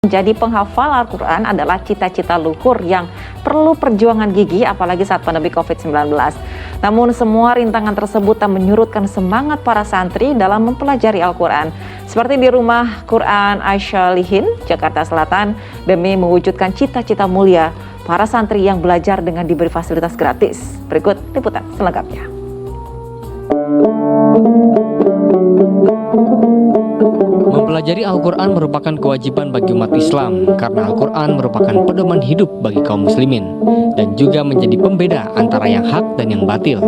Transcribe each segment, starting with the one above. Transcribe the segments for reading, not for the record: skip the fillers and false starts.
Menjadi penghafal Al-Quran adalah cita-cita luhur yang perlu perjuangan gigih apalagi saat pandemi COVID-19. Namun semua rintangan tersebut tak menyurutkan semangat para santri dalam mempelajari Al-Quran. Seperti di Rumah Quran Asyalihin, Jakarta Selatan, demi mewujudkan cita-cita mulia para santri yang belajar dengan diberi fasilitas gratis. Berikut liputan selengkapnya. Mempelajari Al-Quran merupakan kewajiban bagi umat Islam karena Al-Quran merupakan pedoman hidup bagi kaum muslimin dan juga menjadi pembeda antara yang hak dan yang batil.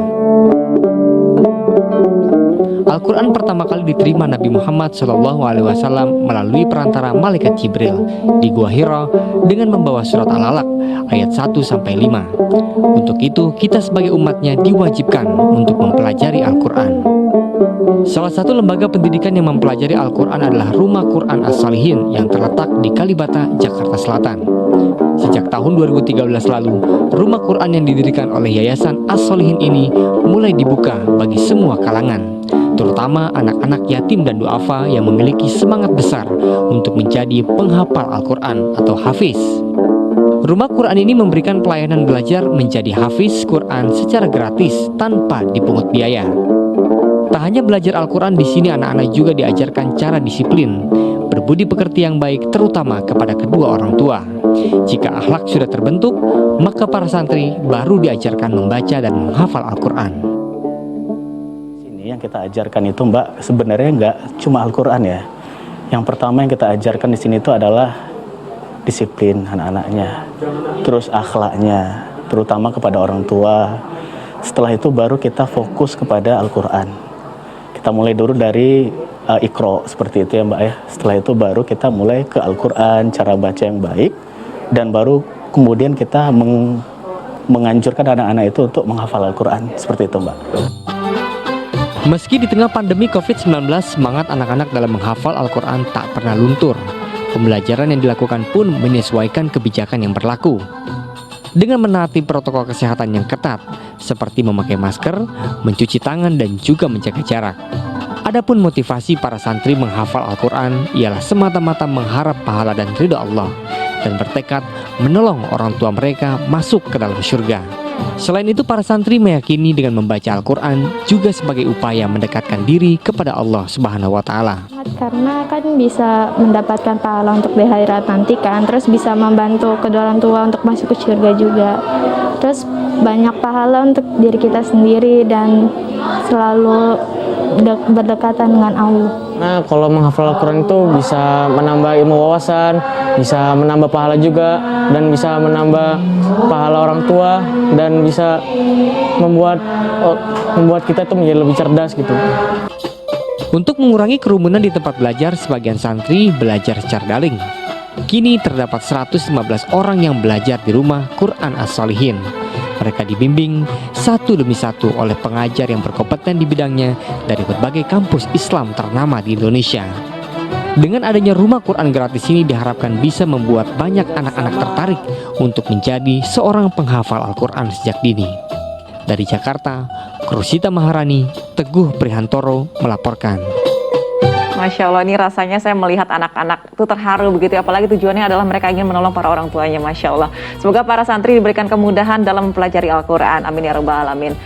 Al-Quran pertama kali diterima Nabi Muhammad SAW melalui perantara malaikat Jibril di Gua Hira dengan membawa surat Al-Alaq ayat 1-5. Untuk itu, kita sebagai umatnya diwajibkan untuk mempelajari Al-Quran. Salah satu lembaga pendidikan yang mempelajari Al-Quran adalah Rumah Quran As-Salihin yang terletak di Kalibata, Jakarta Selatan. Sejak tahun 2013 lalu, Rumah Quran yang didirikan oleh Yayasan As-Salihin ini mulai dibuka bagi semua kalangan, terutama anak-anak yatim dan duafa yang memiliki semangat besar untuk menjadi penghafal Al-Quran atau hafiz. Rumah Quran ini memberikan pelayanan belajar menjadi hafiz Quran secara gratis tanpa dipungut biaya. Tak hanya belajar Al-Quran, di sini anak-anak juga diajarkan cara disiplin, berbudi pekerti yang baik, terutama kepada kedua orang tua. Jika akhlak sudah terbentuk, maka para santri baru diajarkan membaca dan menghafal Al-Quran. Ini yang kita ajarkan itu, Mbak, sebenarnya nggak cuma Al-Quran ya. Yang pertama yang kita ajarkan di sini itu adalah disiplin anak-anaknya, terus akhlaknya, terutama kepada orang tua. Setelah itu baru kita fokus kepada Al-Quran. Kita mulai dulu dari Iqra seperti itu ya Mbak ya. Setelah itu baru kita mulai ke Al-Quran, cara baca yang baik, dan baru kemudian kita menganjurkan anak-anak itu untuk menghafal Al-Quran seperti itu Mbak. Meski di tengah pandemi COVID-19, semangat anak-anak dalam menghafal Al-Quran tak pernah luntur. Pembelajaran yang dilakukan pun menyesuaikan kebijakan yang berlaku. Dengan menaati protokol kesehatan yang ketat, seperti memakai masker, mencuci tangan, dan juga menjaga jarak. Adapun motivasi para santri menghafal Al-Quran ialah semata-mata mengharap pahala dan ridha Allah, dan bertekad menolong orang tua mereka masuk ke dalam surga. Selain itu, para santri meyakini dengan membaca Al-Quran juga sebagai upaya mendekatkan diri kepada Allah Subhanahu wa Ta'ala. Karena kan bisa mendapatkan pahala untuk di akhirat nanti kan, terus bisa membantu kedua orang tua untuk masuk ke surga juga. Terus banyak pahala untuk diri kita sendiri dan selalu berdekatan dengan Allah. Nah, kalau menghafal Al-Quran itu bisa menambah ilmu wawasan, bisa menambah pahala juga, dan bisa menambah pahala orang tua, dan bisa membuat kita itu menjadi lebih cerdas gitu. Untuk mengurangi kerumunan di tempat belajar, sebagian santri belajar secara daring. Kini terdapat 115 orang yang belajar di Rumah Quran As-Salihin. Mereka dibimbing satu demi satu oleh pengajar yang berkompeten di bidangnya dari berbagai kampus Islam ternama di Indonesia. Dengan adanya Rumah Quran gratis ini diharapkan bisa membuat banyak anak-anak tertarik untuk menjadi seorang penghafal Al-Quran sejak dini. Dari Jakarta, Krusita Maharani, Teguh Prihantoro melaporkan. Masya Allah, ini rasanya saya melihat anak-anak itu terharu begitu, apalagi tujuannya adalah mereka ingin menolong para orang tuanya. Masya Allah. Semoga para santri diberikan kemudahan dalam mempelajari Al-Quran. Amin ya rabbal alamin.